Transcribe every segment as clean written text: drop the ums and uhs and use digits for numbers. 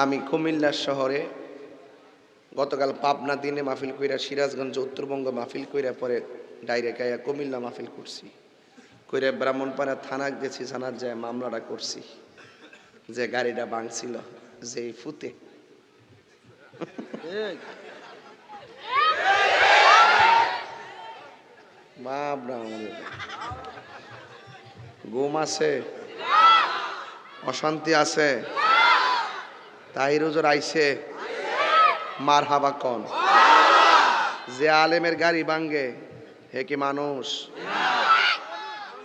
আমি কুমিল্লা শহরে গতকাল পাবনা দিনে মাহফিল কইরা, সিরাজগঞ্জ উত্তরবঙ্গ মাহফিল কইরা, পরে ডাইরেক্ট আয়া কুমিল্লা মাহফিল করছি। কইরা ব্রাহ্মণপাড়া থানা গেছি, থানার যায় মামলাটা করছি যে গাড়িটা ভাঙছিল যে ফুতে। ঘুম আছে, অশান্তি আছে, তাহির হুজুর আইছে, মার হাবা কন। যে আলেমের গাড়ি ভাঙ্গে হে কি মানুষ?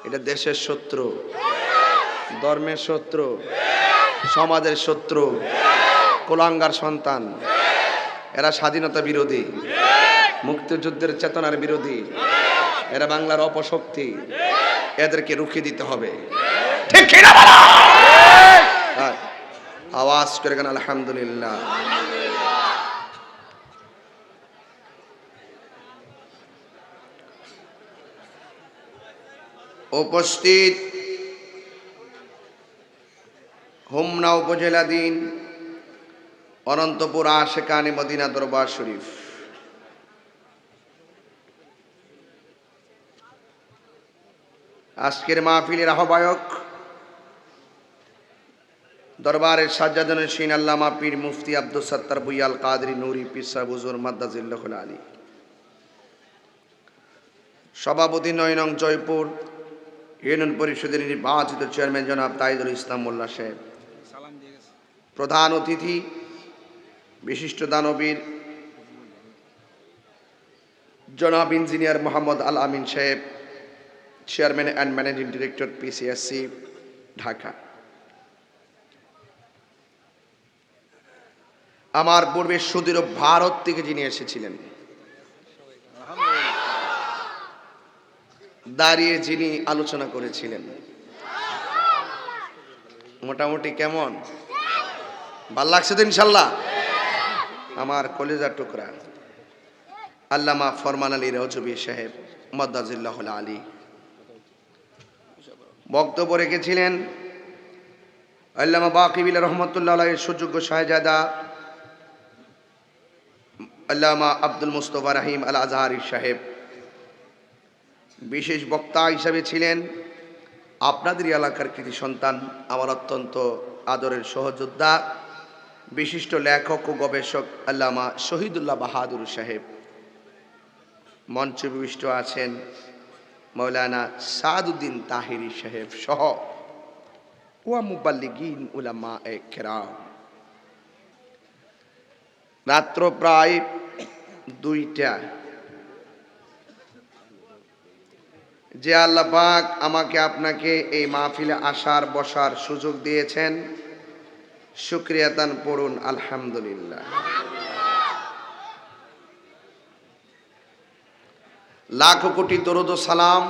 এটা দেশের শত্রু, ধর্মের শত্রু, সমাজের শত্রু, কুলাঙ্গার সন্তান। এরা স্বাধীনতা বিরোধী, মুক্তিযুদ্ধের চেতনার বিরোধী, এরা বাংলার অপশক্তি। এদেরকে রুখে দিতে হবে, ঠিক কিনা বলো? আওয়াজ করে গান আলহামদুলিল্লাহ। উপস্থিত হোমনা উপজেলাধীন অনন্তপুর আশেকানি মদিনা দরবার শরীফ, আজকের মাহফিলের আহ্বায়ক দরবারের সাজ্জাদনের শিন আল্লামা পীর মুফতি আব্দুস সাত্তার বুইয়াল কাদরি নুরি পীর সাহেব হুজুর মাদ্দাজিল্লাহুল আলী, সভাপতি ৯ নং জয়পুর ইউনিয়ন পরিষদের নির্বাচিত চেয়ারম্যান জনাব তাইদুল ইসলাম মোল্লা সাহেব, প্রধান অতিথি বিশিষ্ট দানবীর জনাব ইঞ্জিনিয়ার মোহাম্মদ আল আমিন সাহেব, chairman and managing director PCSC Dhaka. আমার পূর্বে সুদূর ভারত থেকে যিনি এসেছিলেন, দাঁড়িয়ে যিনি আলোচনা করেছিলেন, মোটামুটি কেমন ভাল লাগছে তো ইনশাল্লাহ? আমার কলেজার টুকরা আল্লামা ফরমান আলী রজবী সাহেব মাদ্দাজিল্লাহুল আলী বক্তব্য রেখেছিলেন। আল্লামা বাকিবিল রহমতুল্লাহ আলাইহির সুযোগ্য শাহজাদা আল্লামা আব্দুল মুস্তফা রহিম আল আজহারি সাহেব বিশেষ বক্তা হিসাবে ছিলেন। আপনাদের এলাকার কৃতি সন্তান, আমার অত্যন্ত আদরের সহযোদ্ধা, বিশিষ্ট লেখক ও গবেষক আল্লামা শহীদুল্লাহ বাহাদুর সাহেব। মঞ্চে বিশিষ্ট আছেন মৌলানা সাদউদ্দিন তাহিরি সাহেব সহ ওয়া মুবাল্লিগিন উলামায়ে কেরাম। রাত্র প্রায় 2টা। যে আল্লাহ পাক আমাকে আপনাকে এই মাহফিলে আসার বসার সুযোগ দিয়েছেন, শুকরিয়াতান পড়ুন আলহামদুলিল্লাহ। লাখো কোটি দরুদ ও সালাম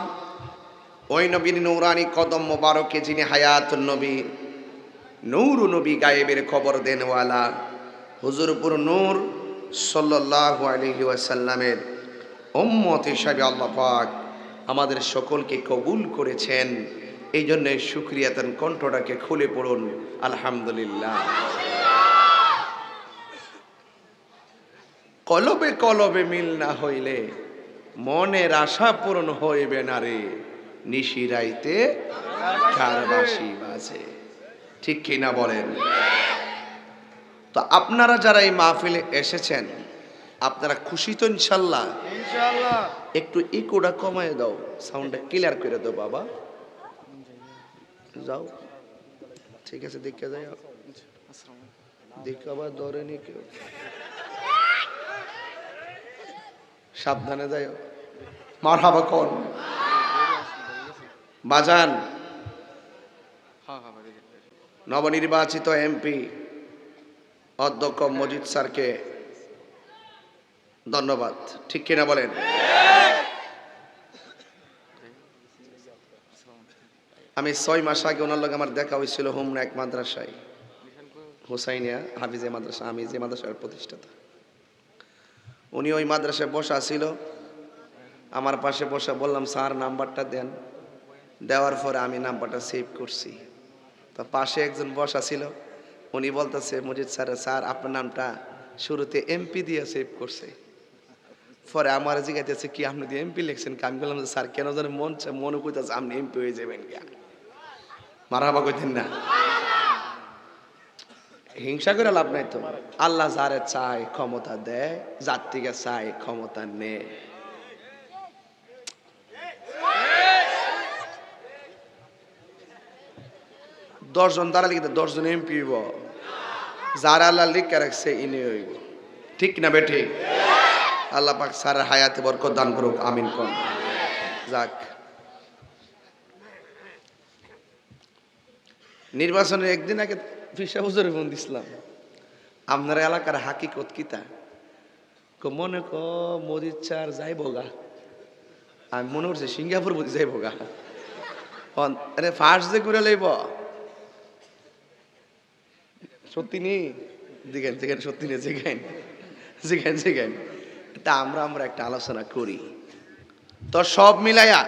ওই নবীর নূরানি কদম মোবারকে যিনি হায়াতুন নবী, নূর নবী, গায়েবের খবর দেনওয়ালা হুজুরপুর নূর সাল্লাল্লাহু আলাইহি ওয়াসাল্লামের উম্মত হিসাবে আল্লাহ পাক আমাদের সকলকে কবুল করেছেন। এই জন্য শুকরিয়াতান কণ্ঠটাকে খুলে পড়ুন আলহামদুলিল্লাহ। কলবে কলবে মিল না হইলে মনের আশা পূরণ হইবে না রে, নিশিরাইতে কারবাসি বাজে, ঠিক কিনা বলেন? তো আপনারা যারা এই মাহফিলে এসেছেন, আপনারা খুশি তো ইনশাল্লাহ? ইনশাল্লাহ। একটু ইকোটা কমায় দাও, সাউন্ডটা ক্লিয়ার করে দাও বাবা। যাও, ঠিক আছে, দেখে যাই, দেখে আবার ধরেনি কেউ, সাবধানে যাই। মারহাবা কোন বাজান নবনির্বাচিত এমপি অধ্যক্ষ মজিদ স্যারকে ধন্যবাদ, ঠিক কিনা বলেন? আমি 6 মাস আগে ওনার লগে আমার দেখা হয়েছিল হোমনা এক মাদ্রাসায়, হুসাইনিয়া হাফিজে মাদ্রাসা, আমি যে মাদ্রাসার প্রতিষ্ঠাতা। উনি ওই মাদ্রাসায় বসা ছিল, আমার পাশে বসা, বললাম স্যার নাম্বারটা দেন। দেওয়ার পরে আমি নাম্বারটা সেভ করছি। তো পাশে একজন বসা ছিল, উনি বলতেছে মজিদ স্যার, স্যার আপনার নামটা শুরুতে এমপি দিয়ে সেভ করছে। পরে আমার জিজ্ঞাসা কি আপনি দিয়ে এমপি লিখছেন? আমি বললাম যে স্যার কেন জানি মনে করতেছে আপনি এমপি হয়ে যাবেন। মারহাবা কইতেন না? হিংসা করে লাভ নাই তো। আল্লাহ যারে চায় ক্ষমতা দেয়, যার থেকে চায় ক্ষমতা নেয়। দশজন দ্বারা লিখে 10 জন এমপি হইব, যারা আল্লাহ লিখে রাখছে ইনি হইব। ঠিক না বেঠি? আল্লাহ পাক সারা হায়াতে বরকত দান করুক, আমিন কোন। যাক, নির্বাচনের একদিন আগে ফিসা হুজুরে ফোন দিছিলাম, আপনার এলাকার হাকিকত কিতা? মনে মোদির চার যাইব গা। আমি মনে করছি সিঙ্গাপুর বুঝি যাইব গা। আরে ফার্স্ট যে করে লইব সত্যি নি জিগান জিগান, সত্যি নেই জিগান জিগান জিগান। তা আমরা একটা আলোচনা করি তো, সব মিলাইয়া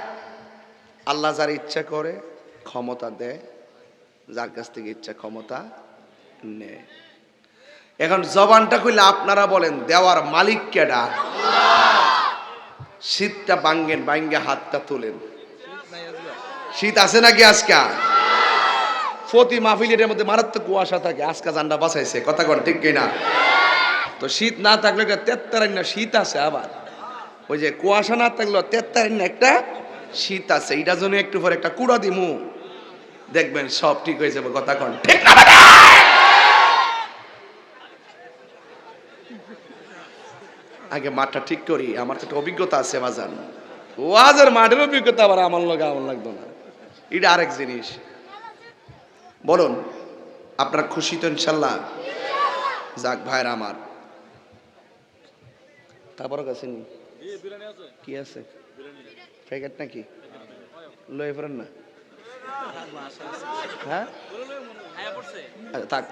আল্লাহ যার ইচ্ছা করে ক্ষমতা দেয়, যার কাছ থেকে ইচ্ছা ক্ষমতা নেয়। এখন জবানটা কইলে আপনারা বলেন দেওয়ার মালিক কেডা? শীতটা ভাঙ্গেন, ভাঙ্গে হাতটা তোলেন। শীত আছে নাকি আজকা? প্রতি মাহফিলের মধ্যে মারাত্মক কুয়াশা থাকে, আজকা জান্ডা বাঁচাইছে, কথা কন ঠিক কিনা? তো শীত না থাকলে তেত্তারান্য শীত আছে, আবার ওই যে কুয়াশা না থাকলেও তেত্তারান্য একটা শীত আছে। এইটার জন্য একটু পরে একটা কুড়া দিমু, দেখবেন সব ঠিক হয়ে যাবে, কথা কন ঠিক না? আগে মাঠটা ঠিক করি, আমার তো একটা অভিজ্ঞতা আছে বাজান, ওয়াজের মাঠের অভিজ্ঞতা আবার আমার লাগতো না, এটা আরেক জিনিস। বলুন আপনার খুশি তো ইনশাল্লাহ? যাক ভাইরা আমার, তারপর কাছে নি কি আছে প্যাকেট নাকি লয়ে ফেরেন না? হ্যাঁ থাক,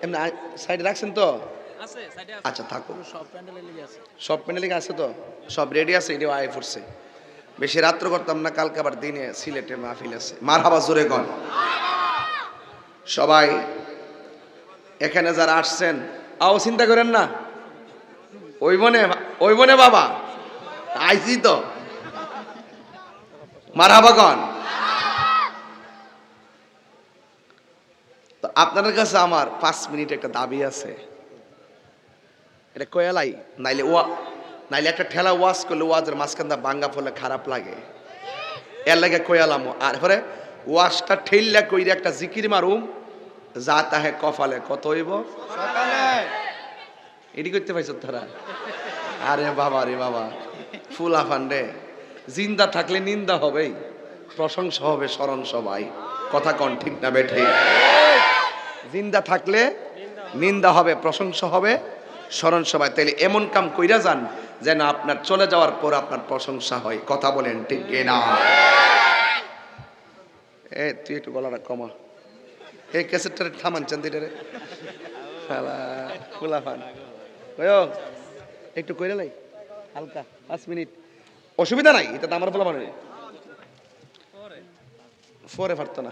এমনি সাইডে রাখছেন তো? আচ্ছা থাকো, সব প্যান্ডেলে আছে তো, সব রেডি আছে, এটাও আয় পড়ছে। বেশি রাত্র করতাম না, কালকে আবার দিনে সিলেটে মাহফিল আছে। মারহাবা জোরে গন। সবাই এখানে যারা আসছেন আও চিন্তা করেন না, ওই মনে বাবা আইছি তো, মারহাবা গন। তো আপনাদের কাছে আমার 5 মিনিট একটা দাবি আছে, এটা কয়ালাই নাইলে একটা ঠেলা ওয়াজ করলে ওয়াজের মাঝখানটা ভাঙ্গা ফলে খারাপ লাগে, এর লাগে কয়ালাম। আর পরে ওয়াজটা ঠেললা কইরে একটা জিকির মারুম, যা তাহে কপালে কত হইব সকালে। এটি করতে পাইছ তারা? আরে বাবা রে বাবা, ফুলা ফান্ডে জিন্দা থাকলে নিন্দা হবেই, প্রশংসা হবে স্মরণ সবাই, কথা কন ঠিক না বেঠে? জিন্দা থাকলে নিন্দা হবে, প্রশংসা হবে স্মরণ সবাই। তাইলে এমন কাম কইরা যান যেন আপনার চলে যাওয়ার পর আপনার প্রশংসা হয়, কথা বলেন ঠিক না? তুই একটু গলাটা কমা, এই ক্যাসেটটারে থামান, চান্দিটারে খোলা ফান একটু কইরা লাই হালকা 5 মিনিট, অসুবিধা নাই, এটা তো আমার বলা মানে পরে পারতো না,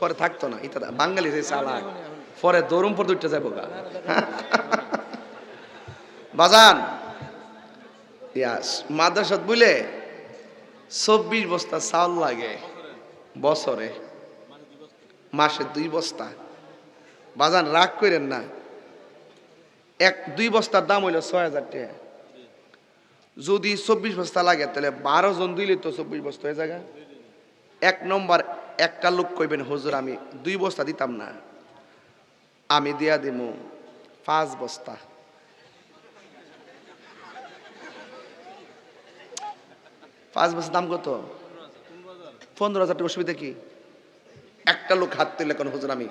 পরে থাকতো না, এটা বাঙালি যে চালাক, পরে দৌড়ম পর দুইটা যাবো গা। বাজান মাদ্রাসাত বুঝলে 24 বস্তা চাউল লাগে বছরে, মাসে 2 বস্তা। বাজান রাগ করেন না, 2 বস্তার দাম হইল 6000 টাকা। যদি 24 বস্তা লাগে তাহলে 12 জন দিলে তো 24 বস্তা হয়ে জায়গা। 1 নম্বর একটা লোক কইবেন হুজুর আমি 2 বস্তা দিতাম না, আমি দিয়া দিমু 5 বস্তা। 5 বস্তার দাম কত? 15,000 টাকা। অসুবিধা কি? একটা লোক হাত তুললে কোন হুজুর আমি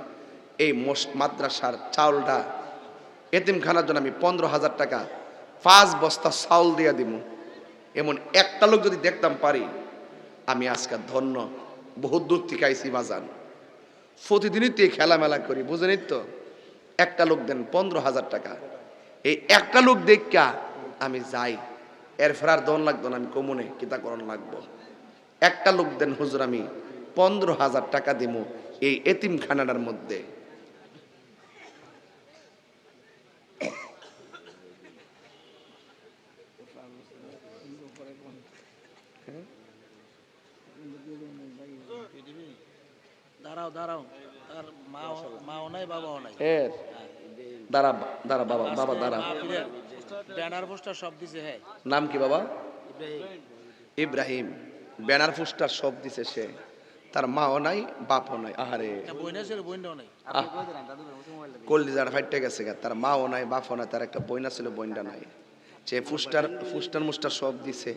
এই মাদ্রাসার চাউলটা এতিমখানার জন্য আমি 15,000 টাকা 5 বস্তা চাউল দিয়া দিব, এমন একটা লোক যদি দেখতাম পারি, আমি আজকে ধন্য। বহুত দূর থেকে আইসি বাজান, প্রতিদিনই তো খেলামেলা করি, বুঝেনি তো? একটা লোক দেন 15,000 টাকা, এই একটা লোক দেখা আমি যাই, এর ফেরার দন লাগতো না, আমি কমনে কিতাকরণ লাগবো। একটা লোক দেন হুজুর আমি 15,000 টাকা দিব এই এতিমখানাটার মধ্যে, দাঁড়াও দাঁড়াও, তার মাও নাই বাবাও নাই। দাঁড়া দাঁড়া বাবা, বাবা দাঁড়া। ব্যানার পোস্টার সব দিছে। হ্যাঁ, নাম কি বাবা? ইব্রাহিম। ব্যানার পোস্টার সব দিছে সে, তার মাও নাই বাপও নাই। আহারে বইনা ছিল, বইনাও নাই। কলজার ফাইটে গেছে গা, তার মাও নাই বাপও নাই, তার একটা বইনা ছিল, বইনটা নাই। সে ফুস্টার মুস্টার সব দিছে।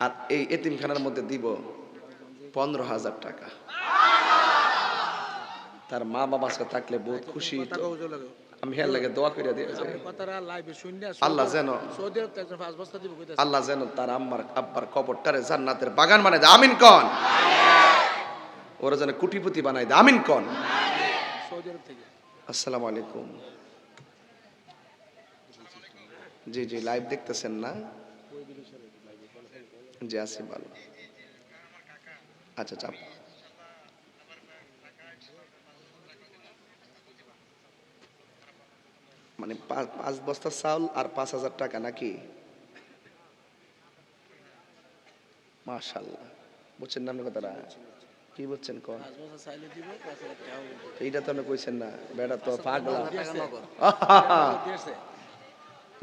আর এই এতিমখানার মধ্যে দিব 15,000 টাকা। তার মা বাবা সাথে থাকলে বহুত খুশি হতো। আমি হের লাগে দোয়া করে দিয়ে আল্লাহ যেন, আল্লাহ যেন তার আম্মার আব্বার কবরটারে জান্নাতের বাগান বানায় দেয়। আমিন কন। ওরা যেন কুটিপতি বানায় দেয়। আমিন কন। আসসালামু আলাইকুম। জি জি, লাইভ দেখতেছেন না? জি আছি ভালো। আচ্ছা চাপ। মানে 5 বস্তা চাউল আর 5,000 টাকা নাকি? মাশাআল্লাহ, বুঝছেন না কথাটা? কি বুঝছেন কোন? এইটা তো কইছেন না, বেটা তো পাগলা।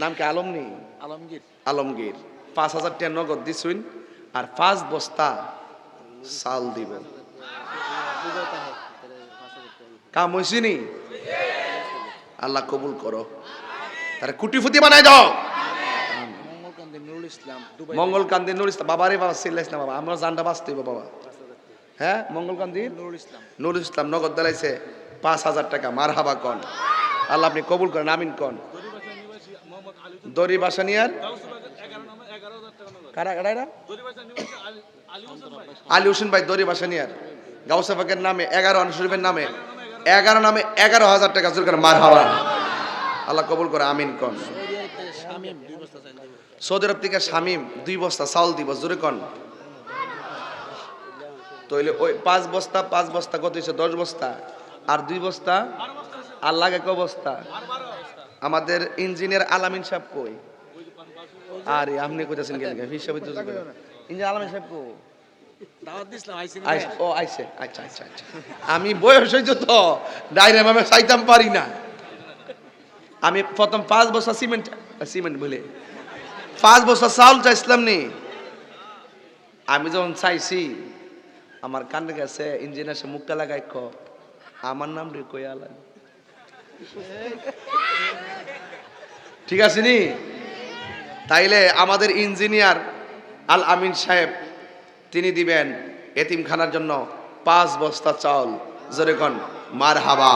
নাম কি? আলমনি? আলমগীর। আলমগীর। 5,000 টাকা নগদ দিছুন আর 5 বস্তা চাল দিব। কাম হইছিনি? আল্লাহ কবুল করো, তার কুটিপতি বানায় দাও। মঙ্গলকান্দি নুরুল ইসলাম। বাবারে বাবা সিল্লাইস না বাবা, আমরা জানটা বাঁচতে হইব বাবা। হ্যাঁ, মঙ্গলকান্দি নুরুল ইসলাম নগদ দিলাইছে 5,000 টাকা। মারহাবা কন। আল্লাহ আপনি কবুল করেন। আমিন কন। দড়ি বাসানিয়ার আলী হোসেন ভাই দড়ি বাসানিয়ার গাউসে পাকের নামে 11 আনসার শরীফের নামে 11 নামে 11,000 টাকা জোর করে মারহাবা। আল্লাহ কবুল করে। আমিন কন। সৌদি আরব থেকে শামিম 2 বস্তা চাউল দিব। জোরে কন। তাইলে ওই 5 বস্তা কত হইছে? 10 বস্তা আর 2 বস্তা আর লাগে কয় বস্তা? আমাদের ইঞ্জিনিয়ার আলামিন সাহেব কই? আরে আপনি কইতাছেন কেন? হিসাব হইতো ইঞ্জিনিয়ার আলামিন সাহেব কই? দাওয়াত দিছিলাম, আইছেন। ও আইছে। আচ্ছা আচ্ছা আচ্ছা, আমি বয়স হইতো তো ডাইরেক্ট আমি চাইতাম পারি না। আমি প্রথম 5 বস্তা সিমেন্ট বলে 5 বস্তা চাউল চাইছিলাম নি। আমি যখন চাইছি আমার কানে গেছে ইঞ্জিনিয়ার সে মুখটা লাগাই আমার নাম রে কই আলাম। ঠিক আছে নি? তাইলে আমাদের ইঞ্জিনিয়ার আল আমিন সাহেব তিনি দিবেন এতিমখানার জন্য 5 বস্তা চাউল। জোরে কোন মারহাবা।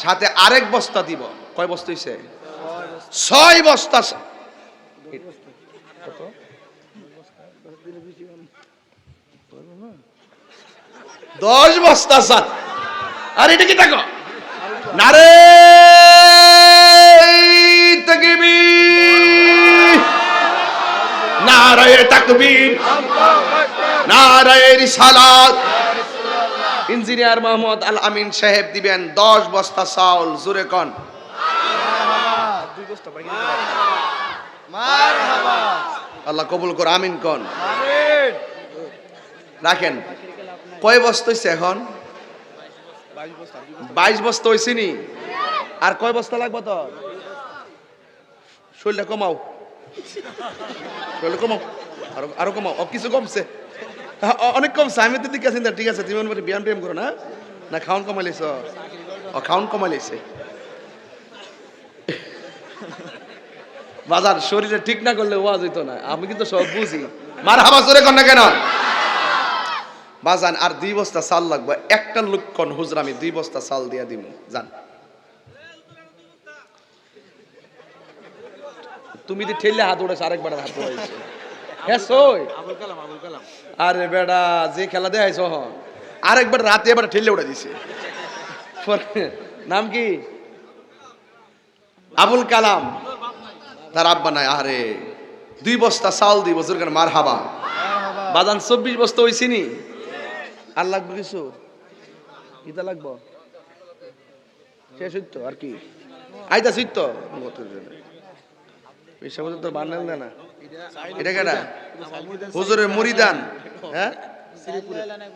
সাথে আরেক বস্তা দিব। কয় বস্তা হইছে? 6 বস্তা। কত? 10 বস্তা চাল। আর এটা কি থাকো? নারে তাকবীর, নারায়ে তাকবীর, নারায়ে রিসালাত। ইঞ্জিনিয়ার মোহাম্মদ আল আমিন সাহেব দিবেন 10 বস্তা চাউল। জোরে কোন মারহাবা। আল্লাহ কবুল কর। আমিন কোন। রাখেন। কয় বস্তা হইছে এখন? 22 বস্তা হইছে নি? আর কয় বস্তা লাগবে? তো শরীরটা কমাও, শরীরটা কমাও, আরো কমাও। কিছু কমছে, অনেক কমছে। আমি তো ঠিক আছে। ঠিক আছে, তুমি ব্যায়াম ট্যায়াম করো না? না খাওয়ান কমাইলেছ? খাওয়ান কমাইলেছে। বাজার শরীরে ঠিক না করলে ওয়াজ হইতো না। আমি কিন্তু সব বুঝি। মারহাবা জোরে কর না কেন? বাজান আর 2 বস্তা চাল লাগবে। একটা লোক কোন হুজুর আমি 2 বস্তা চাল দিয়া দিব। জান তুমি দি ঠেললে হাত উড়েছে, আরেকবার হাত উড়াইছে। হ্যাঁ সই আবুল কালাম, আবুল কালাম। আরে বেটা যে খেলা দেখাইছ আরেকবার রাতে এবার ঠেললে উড়ে দিছে। নাম কি? আবুল কালাম। তার আব্বা নাই। আরে 2 বস্তা চাল দিব। জোর করে মারহাবা। বাজান 24 বস্তা হইছে নি? আর লাগবে কিছু? ইটা লাগবো? শেষ হইতো আর কি? আইতা সিট তো পয়সা বলতে তোর বান্ডেল দেয় না। এটা কেডা? হুজুরের মুরিদান। হ্যাঁ,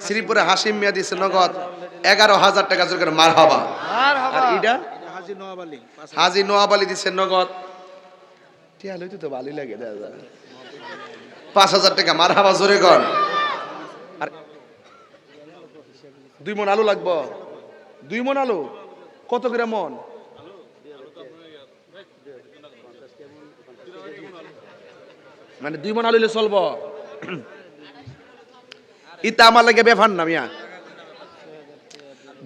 শ্রীপুরে হাসিম মিয়া দিছে নগদ 11,000 টাকা। জোরে করে মারহাবা। আর এটা হাজি নোয়াব আলী দিছে নগদ টিয়া লইতে তো ভালোই লাগে দাদা, 5,000 টাকা। মারহাবা জোরে কর। আর 2 মণ আলু লাগবো। 2 মণ আলু কত করে মন? মানে 2 মণ আলু হলে চলবো? ইতা আমার লাগে বেফান না মিয়া।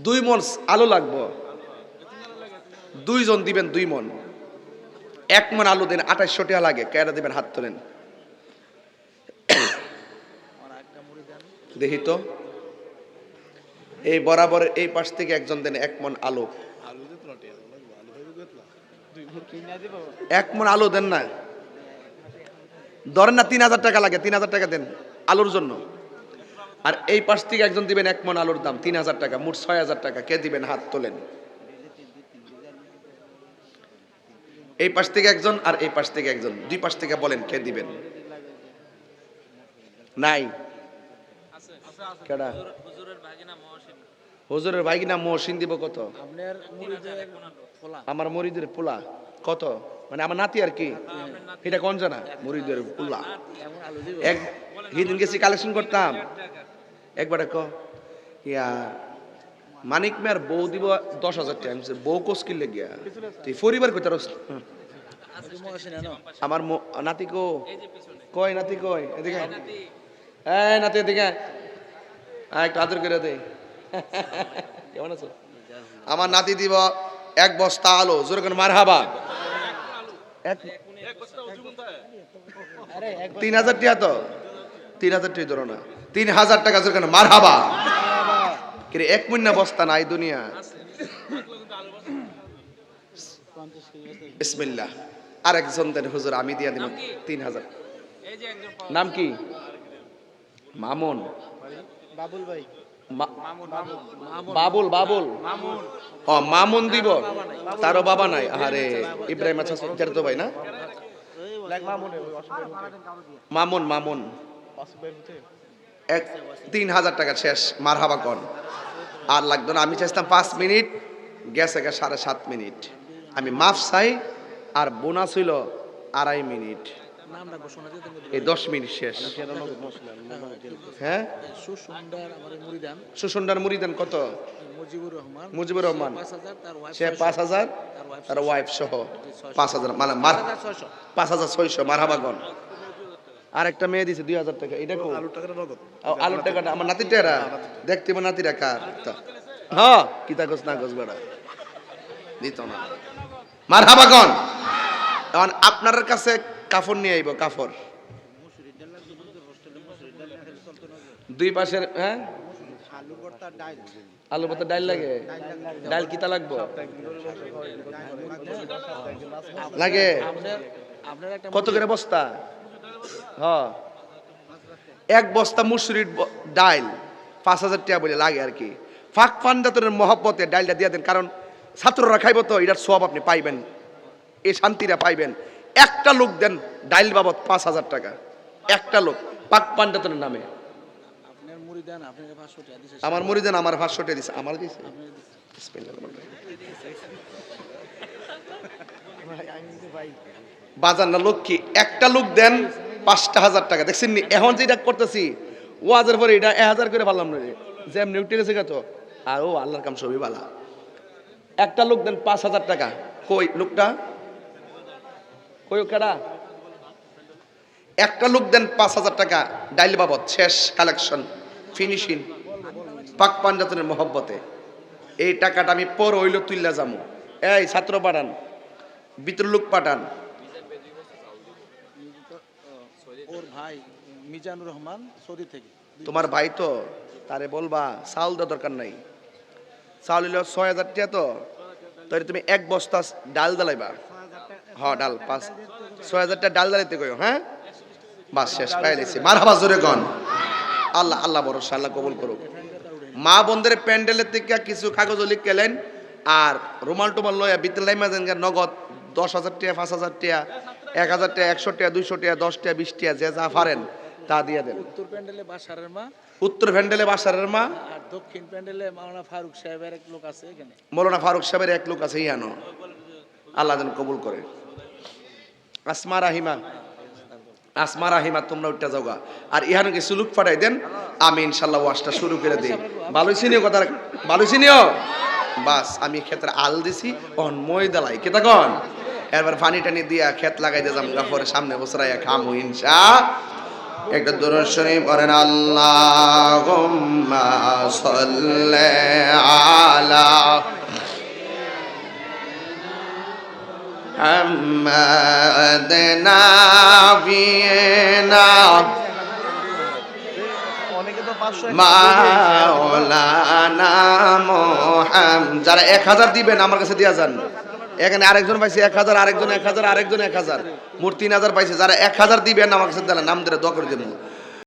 2 মণ আলু লাগবো, 2 জন দিবেন 2 মণ। 1 মণ আলু দেন 2800 টাকা লাগে। কেডা দিবেন হাত তোলেন দেখি তো। এই বরাবর এই পাশ থেকে একজন দেন 1 মণ আলু। 1 মণ আলু দেন না, ধরেন না 3000 টাকা লাগে। 3000 টাকা দেন আলুর জন্য। আর এই পাশ থেকে একজন দিবেন 1 মণ আলুর দাম 3000 টাকা, মোট 6000 টাকা। কে দিবেন হাত তোলেন। এই পাশ থেকে একজন আর এই পাশ থেকে একজন, 2 পাশ থেকে বলেন কে দিবেন। নাই কেডা? হুজুরের ভাগিনা মহসিন দিব কত? আমার মরিদের পোলা কত? মানে আমার নাতি আর কি। এটা কোন জানা? মরিদের পোলা। এক হিদিন গেছি কালেকশন করতাম। একবারে ক ইয়া মানিক মেয়ার বউ দিব 10,000 টাকা। আমি বউ কোস্কিল লেগিয়া তুই পরিবার কই তার? আমার নাতি কো কয়? নাতি কয়? এদিকে এই নাতি এদিকে একটু আদর করে দে। কেমন আছো? আমার নাতি দিব 1 বস্তা আলু। জোরে করে মারহাবা। 3,000 টাকা তো? 3,000 টাকা ধরো না, 3,000 টাকা। জোরে করে মারহাবা। কিরে 1 মুন্না বস্তা নাই দুনিয়া। বিসমিল্লাহ। আরেকজন দেন হুজুর, আমি দিয়া দিব 3,000। নাম কি? মামুন। বাবুল ভাই। বাবুল বাবুল ও মামুন দিব। তারও বাবা নাই। আরে ইব্রাহিম আচ্ছা তো ভাই না? মামুন মামুন 3,000 টাকা শেষ। মারহাবা কর। আর লাগতো না। আমি চাইতাম 5 মিনিট, গেছে 7.5 মিনিট। আমি মাফ চাই। আর বোনাস হইল 2.5 মিনিট। এই 10 মিনিট শেষ। হ্যাঁ, সুসন্ডার মুরিদান কত? মুজিবুর রহমান সে 5,000 আর ওয়াইফ সহ 5,000 মানে 5,600। মারহাবাগন। আর একটা মেয়ে দিছে 2,000 টাকা। এটা কো আলুর টাকাটা আমার নাতির টাকা দেখতে। নাতিরা কার? হ্যাঁ কি তা গোস না গোস বেড়া দিত না। মারহাবাগন। এখন আপনার কাছে কাফর নিয়ে আইব। কাফর 2 পাশের। হ্যাঁ, আলু ভর্তা ডাল লাগে। ডাল কিতা লাগবো? লাগে কত করে বস্তা? হ্যাঁ, 1 বস্তা মুসুরির ডাল 5,000 টাকা বলে লাগে আর কি। ফাঁক ফান্ডাতনের মহব্বতে ডালটা দিয়ে দেন, কারণ ছাত্ররা খাইব তো, এটার সব আপনি পাইবেন, এই শান্তিটা পাইবেন। একটা লোক দেন ডাইল বাবদ 5,000 টাকা। একটা লোক পাক পান্ডাতনের নামে। আমার মুরিদান আমার 500 টাকা দিছে। আমার দিছে বাজার না লক্ষ্মী। একটা লোক দেন 5,000 টাকা। দেখছেন নি এখন যেটা করতেছি ওয়াজের পরে এটা 1,000 করে পারলাম না রে। যেমনি উঠে গেছে তো। আর ও আল্লাহর কাম সবই বালা। একটা লোক দেন 5,000 টাকা। কই লোকটা? কই কারা? একটা লোক দেন 5,000 টাকা ডাইল বাবদ। শেষ কালেকশন ফিনিশিং পাক পাঞ্জাতনের মহব্বতে। এই টাকাটা আমি পর হইল তুইলা যাবো। এই ছাত্র পাঠান, ভিতর লোক পাঠান। ওর ভাই মিজানুর রহমান সৌদি থেকে। তোমার ভাই তো, তারে বলবা চাউল দেওয়ার দরকার নাই। চাউল হইল 6,000 টাকা তো, তাহলে তুমি 1 বস্তা ডাল দালাইবা। হ্যাঁ ডাল 6,000 টাকা ডাল দালাইতে কইও। হ্যাঁ বাস শেষ পাই লাইছি। মারহাবা জোরে গন। আল্লাহ আল্লাহ ভরসা, আল্লাহ কবুল করুক। মা বন্ধের প্যান্ডেলের থেকে কিছু কাগজ লিখলেন আর রুমাল টুমাল লয়া বিতলাই মাঝেন নগদ 10,000 টাকা 5,000 টাকা 1000 টাকা, 100 টাকা, 200 টাকা, 10 টাকা, 20 টাকা, যে যা পারেন তা দিয়ে দেন। উত্তর প্যান্ডেলে বাসারের মা, উত্তর ভ্যান্ডেলে বাসারের মা, আর দক্ষিণ প্যান্ডেলে মাওলানা ফারুক সাহেবের এক লোক আছে এখানে। মৌলানা ফারুক সাহেবের এক লোক আছে ইয়ানো, আল্লাহ যেন কবুল করে। আসমা রাহিমা, আসমা রাহিমা তোমরা উঠটা যাওগা, আর ইহানো কিছু লোক পাঠাই দেন, আমি ইনশাল্লাহ ওয়াজটা শুরু করে দিই। ভালোই চিনিও কথা, ভালোই চিনিও। বাস আমি ক্ষেত্রে আল দিছি, অন মই দালাই কে তখন এবার পানি টানি দিয়া ক্ষেত লাগাই দিয়ে যাম পরে সামনে বসরাইয়া খামু ইনশা। একটা দরুদ শরীফ পড়েন, আল্লাহুম্মা সাল্লি আলা মুহাম্মাদ নাবিয়িনা মাওলানা মুহাম্মদ। যারা 1000 দিবেন আমার কাছে দিয়া যান। এখানে আরেকজন পাইছে 1000, আরেকজন 1000, আরেকজন 1000, মোট 3000 পাইছে। যারা 1000 দিবেন আমার কাছে দিলেন, নাম ধরে দোয়া করে দেবো।